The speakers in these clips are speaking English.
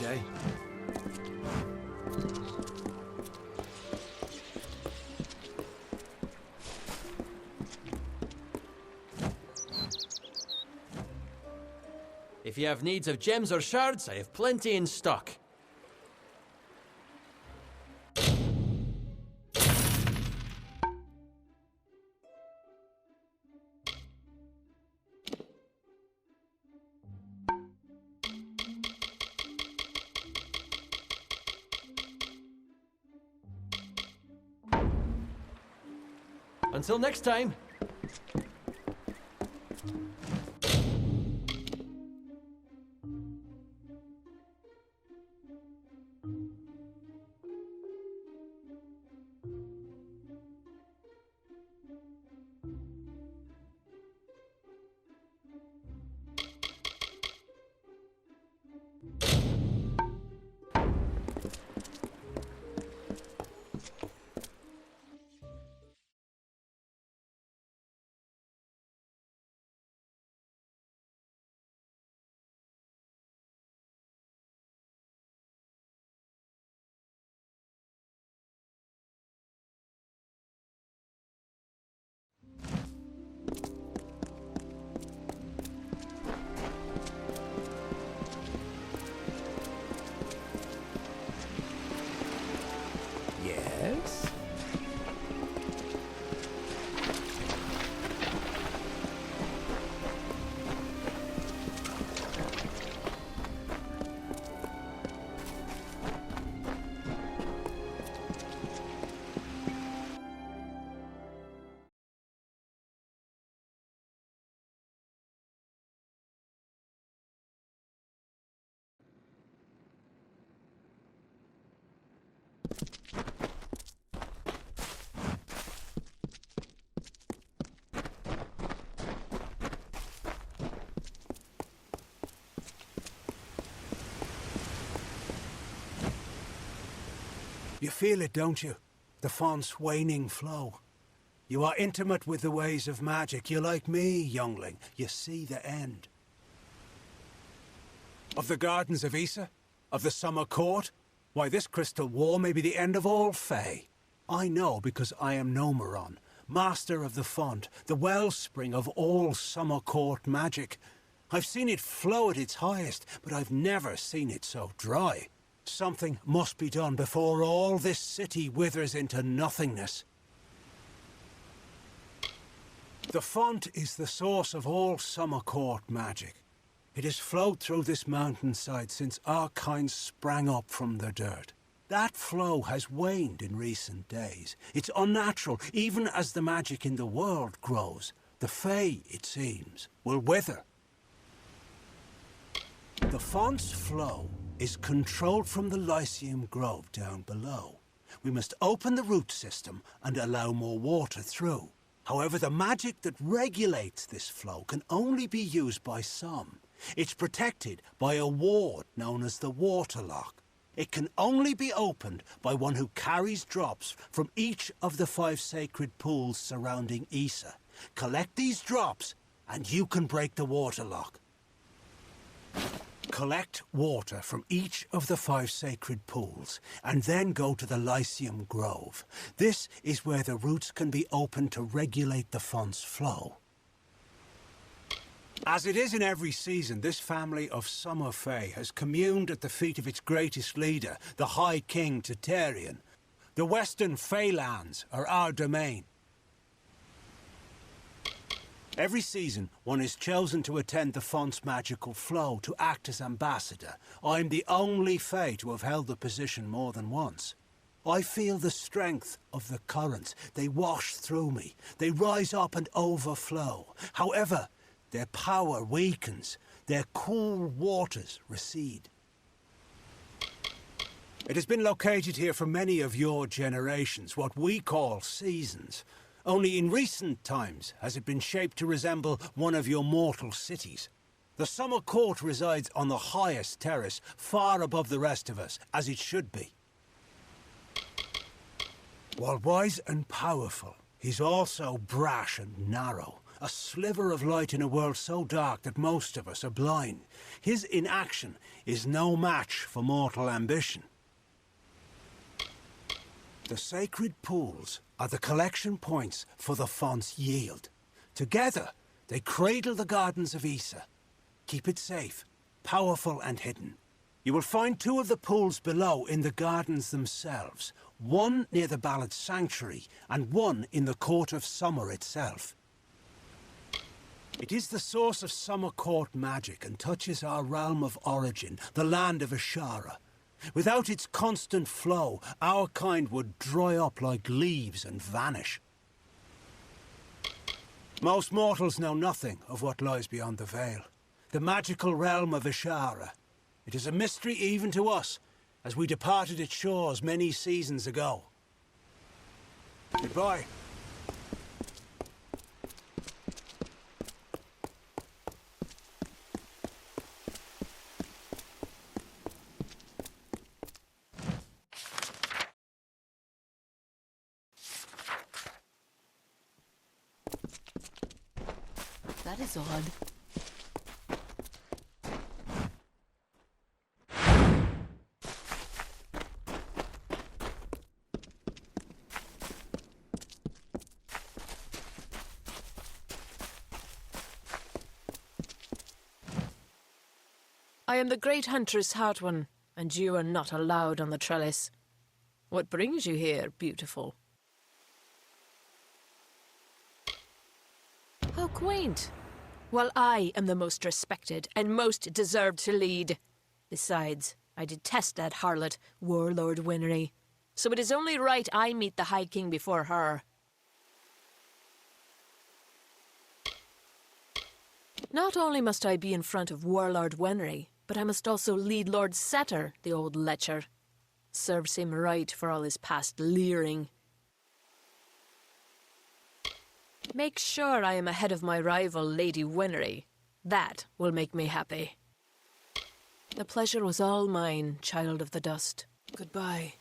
eh? If you have needs of gems or shards, I have plenty in stock. Until next time. Yes? You feel it, don't you? The font's waning flow. You are intimate with the ways of magic. You're like me, youngling. You see the end. Of the gardens of Issa? Of the summer court? Why, this crystal war may be the end of all Fae. I know because I am Nomeron, master of the font, the wellspring of all summer court magic. I've seen it flow at its highest, but I've never seen it so dry. Something must be done before all this city withers into nothingness. The font is the source of all summer court magic. It has flowed through this mountainside since our kind sprang up from the dirt. That flow has waned in recent days. It's unnatural, even as the magic in the world grows. The Fae, it seems, will wither. The font's flow is controlled from the Lyceum Grove down below. We must open the root system and allow more water through. However, the magic that regulates this flow can only be used by some. It's protected by a ward known as the Waterlock. It can only be opened by one who carries drops from each of the 5 sacred pools surrounding Issa. Collect these drops, and you can break the Waterlock. Collect water from each of the 5 sacred pools, and then go to the Lyceum Grove. This is where the roots can be opened to regulate the font's flow. As it is in every season, this family of Summer Fae has communed at the feet of its greatest leader, the High King Tatarian. The Western Faelands are our domain. Every season, one is chosen to attend the font's magical flow, to act as ambassador. I'm the only Fae to have held the position more than once. I feel the strength of the currents. They wash through me. They rise up and overflow. However, their power weakens. Their cool waters recede. It has been located here for many of your generations, what we call seasons. Only in recent times has it been shaped to resemble one of your mortal cities. The Summer Court resides on the highest terrace, far above the rest of us, as it should be. While wise and powerful, he's also brash and narrow. a sliver of light in a world so dark that most of us are blind. His inaction is no match for mortal ambition. The sacred pools are the collection points for the font's yield. Together, they cradle the gardens of Issa. Keep it safe, powerful and hidden. You will find 2 of the pools below in the gardens themselves. One near the Ballad Sanctuary, and one in the Court of Summer itself. It is the source of Summer Court magic and touches our realm of origin, the land of Ashara. Without its constant flow, our kind would dry up like leaves and vanish. Most mortals know nothing of what lies beyond the veil. The magical realm of Ashara. It is a mystery even to us, as we departed its shores many seasons ago. Goodbye. That is odd. I am the great huntress Hartwan, and you are not allowed on the trellis. What brings you here, beautiful? How quaint! Well, I am the most respected and most deserved to lead. Besides, I detest that harlot, Warlord Winry. So it is only right I meet the High King before her. Not only must I be in front of Warlord Winry, but I must also lead Lord Setter, the old lecher. Serves him right for all his past leering. Make sure I am ahead of my rival, Lady Winry. That will make me happy. The pleasure was all mine, child of the dust. Goodbye.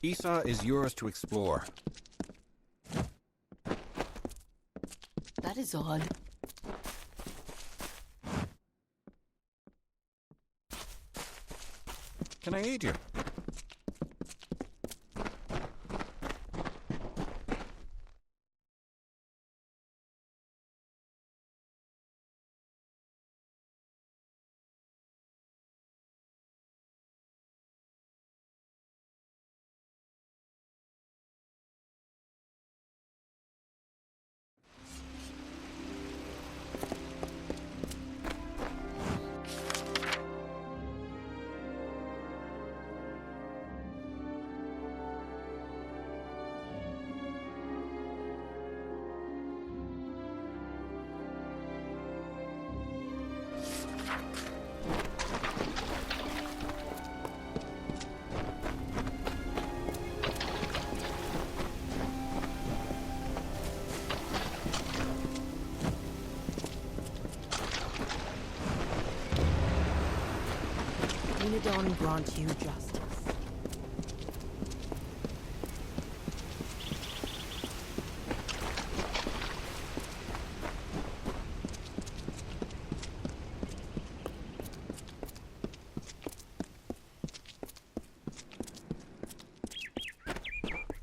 Issa is yours to explore. That is odd. Can I aid you? Unidon grant you justice.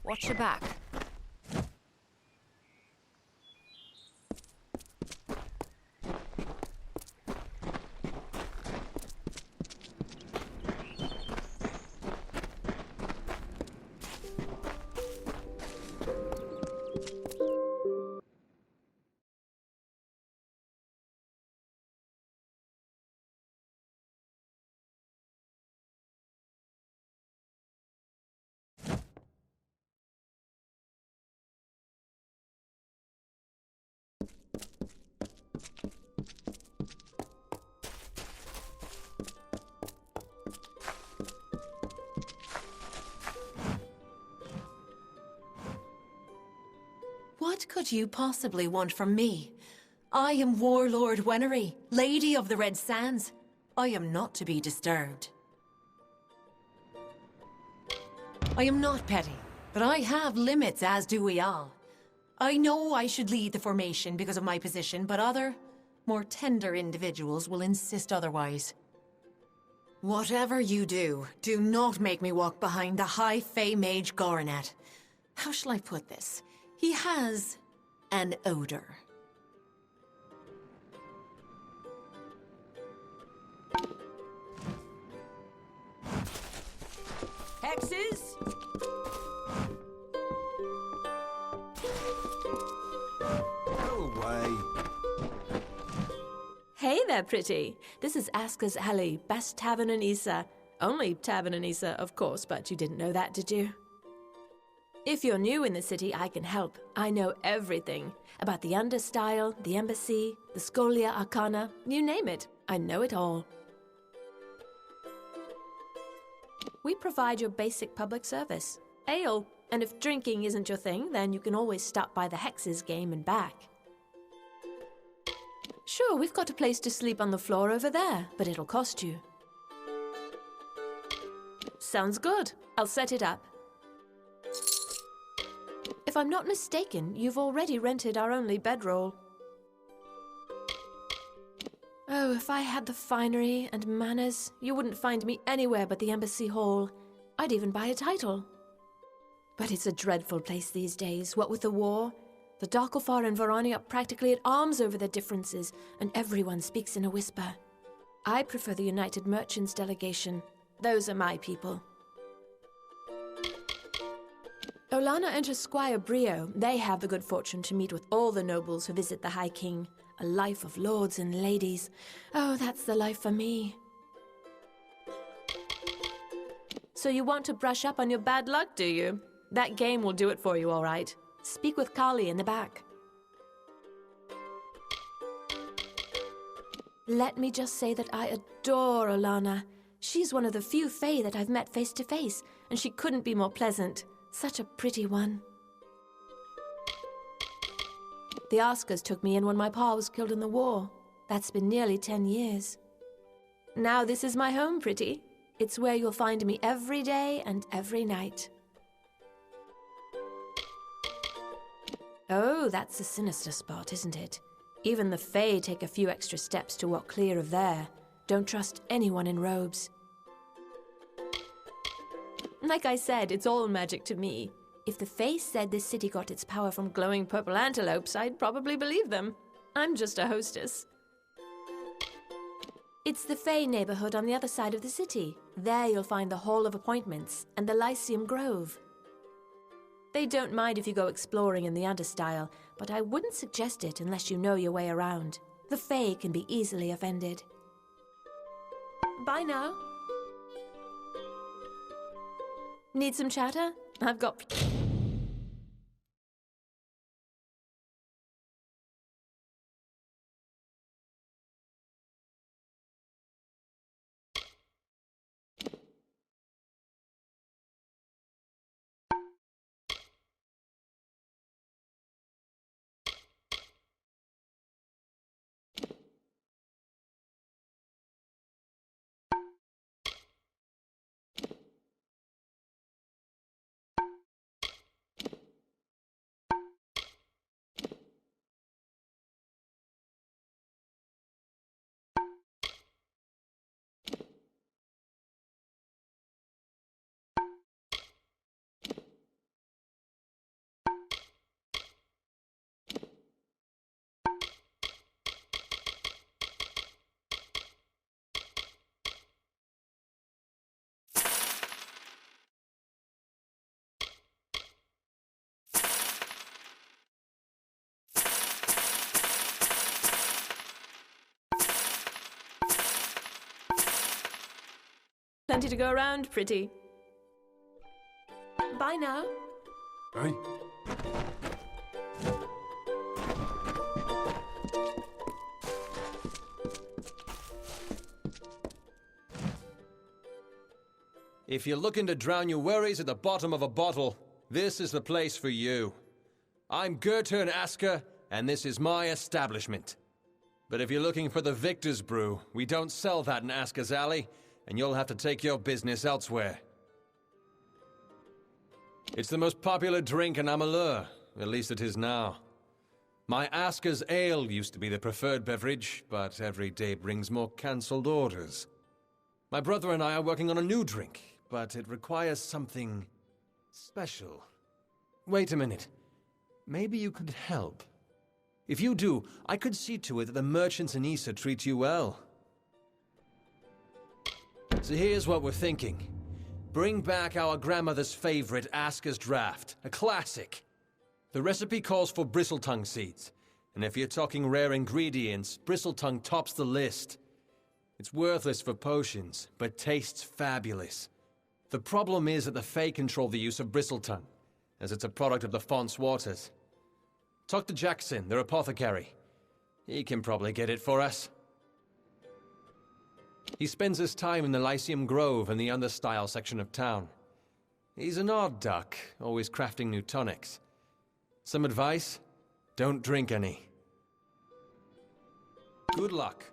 Watch your back. What could you possibly want from me? I am Warlord Wenery, Lady of the Red Sands. I am not to be disturbed. I am not petty, but I have limits, as do we all. I know I should lead the formation because of my position, but other, more tender individuals will insist otherwise. Whatever you do, do not make me walk behind the High Fae Mage Goronet. How shall I put this? He has an odor. Hexes? Go away. Hey there, pretty. This is Aska's Alley, best tavern in Issa. Only tavern in Issa, of course, but you didn't know that, did you? If you're new in the city, I can help. I know everything. About the Understyle, the Embassy, the Scholia Arcana, you name it. I know it all. We provide your basic public service. Ale. And if drinking isn't your thing, then you can always stop by the Hexes game and back. Sure, we've got a place to sleep on the floor over there, but it'll cost you. Sounds good. I'll set it up. If I'm not mistaken, you've already rented our only bedroll. Oh, if I had the finery and manners, you wouldn't find me anywhere but the Embassy Hall. I'd even buy a title. But it's a dreadful place these days, what with the war. The Darklefahr and Varani are practically at arms over their differences, and everyone speaks in a whisper. I prefer the United Merchants delegation. Those are my people. Olana and her squire Brio, they have the good fortune to meet with all the nobles who visit the High King. A life of lords and ladies. Oh, that's the life for me. So you want to brush up on your bad luck, do you? That game will do it for you, all right. Speak with Kali in the back. Let me just say that I adore Olana. She's one of the few Fae that I've met face to face, and she couldn't be more pleasant. Such a pretty one. The Askers took me in when my pa was killed in the war. That's been nearly 10 years. Now this is my home, pretty. It's where you'll find me every day and every night. Oh, that's a sinister spot, isn't it? Even the Fae take a few extra steps to walk clear of there. Don't trust anyone in robes. Like I said, it's all magic to me. If the Fae said this city got its power from glowing purple antelopes, I'd probably believe them. I'm just a hostess. It's the Fae neighborhood on the other side of the city. There you'll find the Hall of Appointments and the Lyceum Grove. They don't mind if you go exploring in the Understyle, but I wouldn't suggest it unless you know your way around. The Fae can be easily offended. Bye now. Need some chatter? I've got... Plenty to go around, pretty. Bye now. Hey? If you're looking to drown your worries at the bottom of a bottle, this is the place for you. I'm Gurturn Asker, and this is my establishment. But if you're looking for the Victor's Brew, we don't sell that in Asker's Alley, and you'll have to take your business elsewhere. It's the most popular drink in Amalur, at least it is now. My Asker's Ale used to be the preferred beverage, but every day brings more cancelled orders. My brother and I are working on a new drink, but it requires something special. Wait a minute. Maybe you could help. If you do, I could see to it that the merchants in Issa treat you well. So here's what we're thinking. Bring back our grandmother's favorite Asker's Draft, a classic. The recipe calls for bristletongue seeds, and if you're talking rare ingredients, bristletongue tops the list. It's worthless for potions, but tastes fabulous. The problem is that the Fae control the use of bristletongue, as it's a product of the Font's waters. Talk to Jackson, their apothecary. He can probably get it for us. He spends his time in the Lyceum Grove in the Understyle section of town. He's an odd duck, always crafting new tonics. Some advice? Don't drink any. Good luck.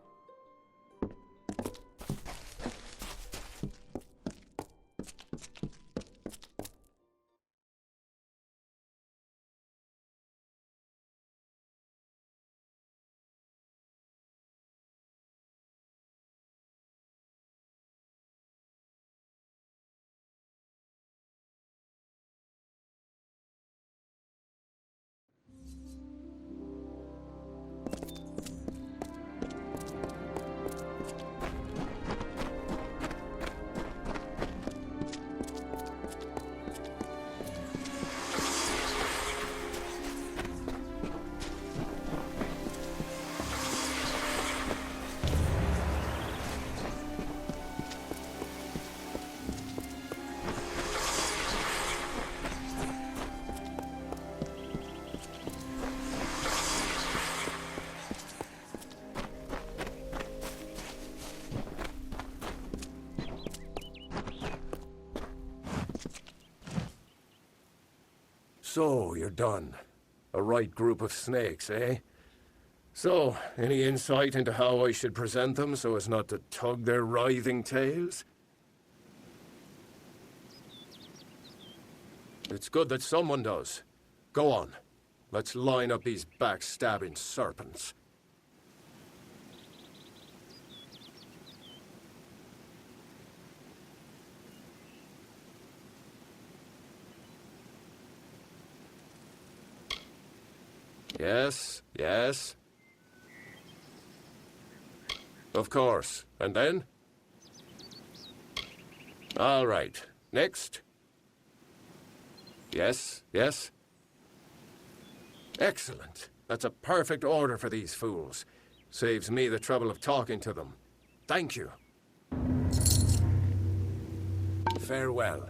So, you're done. A right group of snakes, eh? So, any insight into how I should present them so as not to tug their writhing tails? It's good that someone does. Go on. Let's line up these backstabbing serpents. Yes, yes. Of course. And then? All right. Next. Yes, yes. Excellent. That's a perfect order for these fools. Saves me the trouble of talking to them. Thank you. Farewell.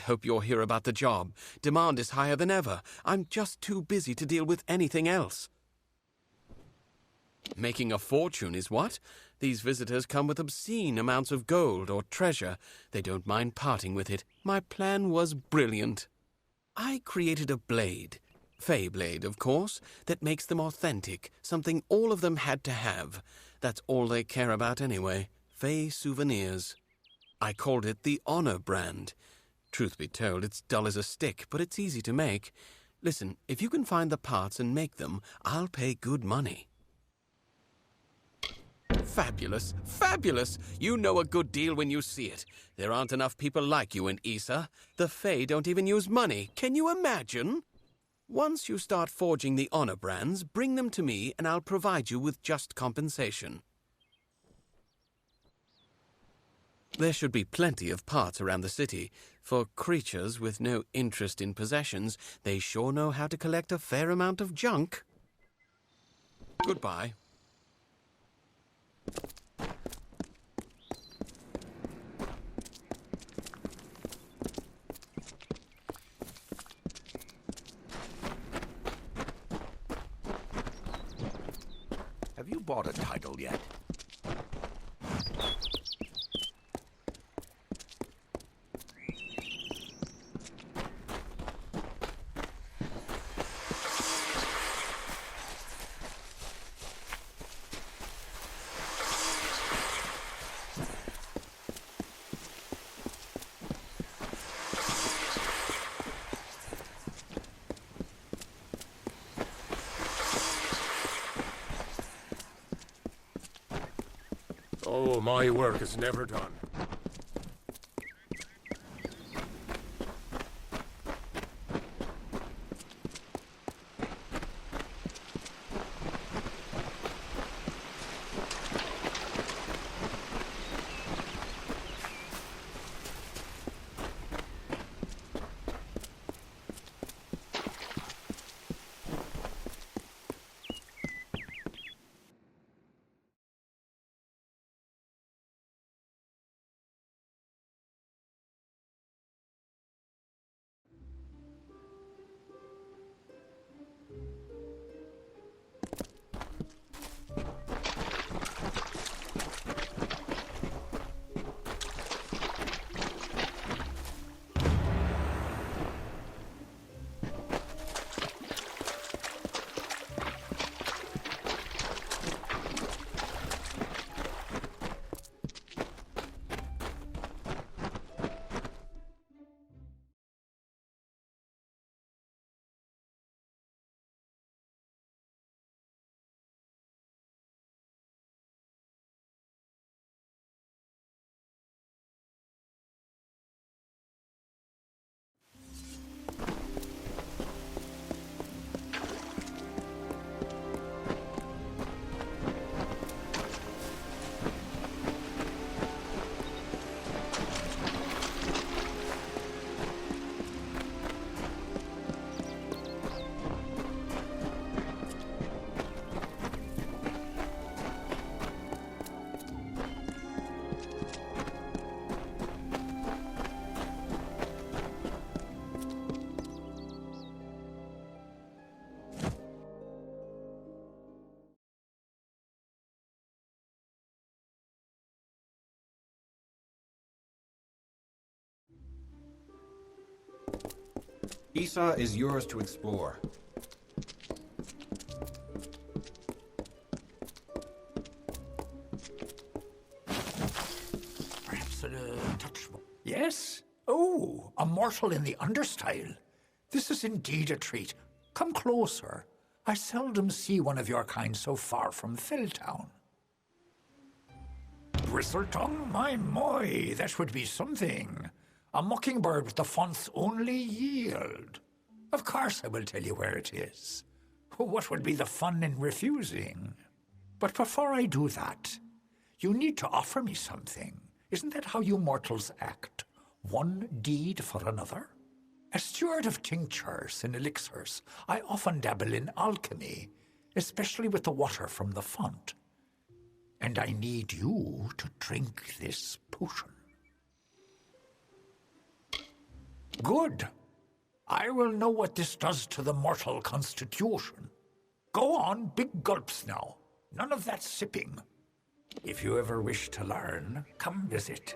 hope you'll hear about the job. Demand is higher than ever. I'm just too busy to deal with anything else. Making a fortune is what? These visitors come with obscene amounts of gold or treasure. They don't mind parting with it. My plan was brilliant. I created a blade, Fey blade, of course, that makes them authentic, something all of them had to have. That's all they care about anyway, Fey souvenirs. I called it the Honor brand. Truth be told, it's dull as a stick, but it's easy to make. Listen, if you can find the parts and make them, I'll pay good money. Fabulous, fabulous! You know a good deal when you see it. There aren't enough people like you in Issa. The Fae don't even use money. Can you imagine? Once you start forging the Honor brands, bring them to me and I'll provide you with just compensation. There should be plenty of parts around the city. For creatures with no interest in possessions, they sure know how to collect a fair amount of junk. Goodbye. Have you bought a title yet? Oh, my work is never done. Issa is yours to explore. Perhaps a touch more. Yes? Oh, a mortal in the understyle. This is indeed a treat. Come closer. I seldom see one of your kind so far from Felltown. Bristletongue, my, that would be something. A mockingbird with the font's only yield. Of course I will tell you where it is. What would be the fun in refusing? But before I do that, you need to offer me something. Isn't that how you mortals act? One deed for another? As steward of tinctures and elixirs, I often dabble in alchemy, especially with the water from the font. And I need you to drink this potion. Good. I will know what this does to the mortal constitution. Go on, big gulps now. None of that sipping. If you ever wish to learn, come visit.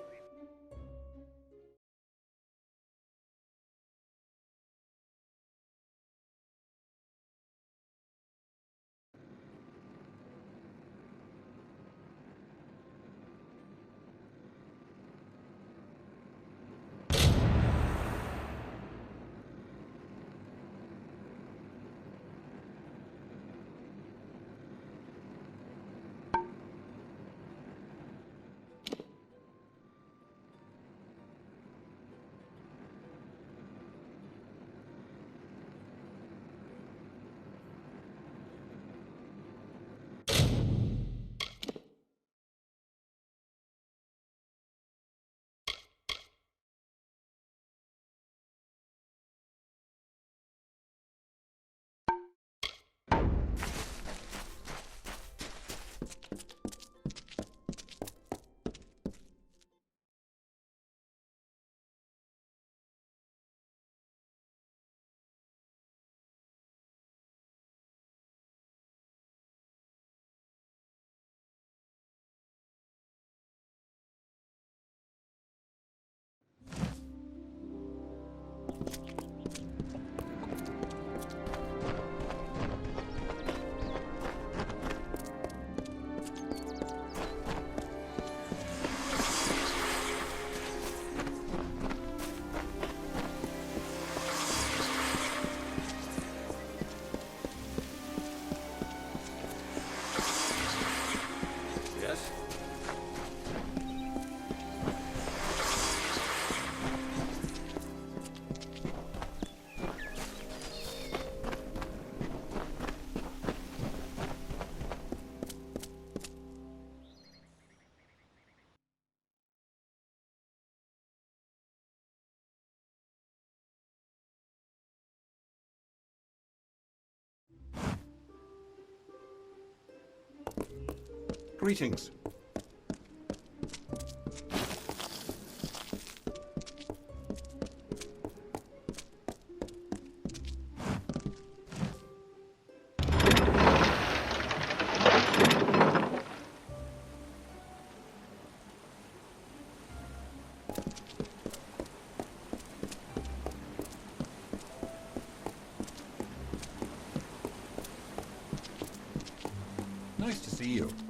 Greetings. Nice to see you.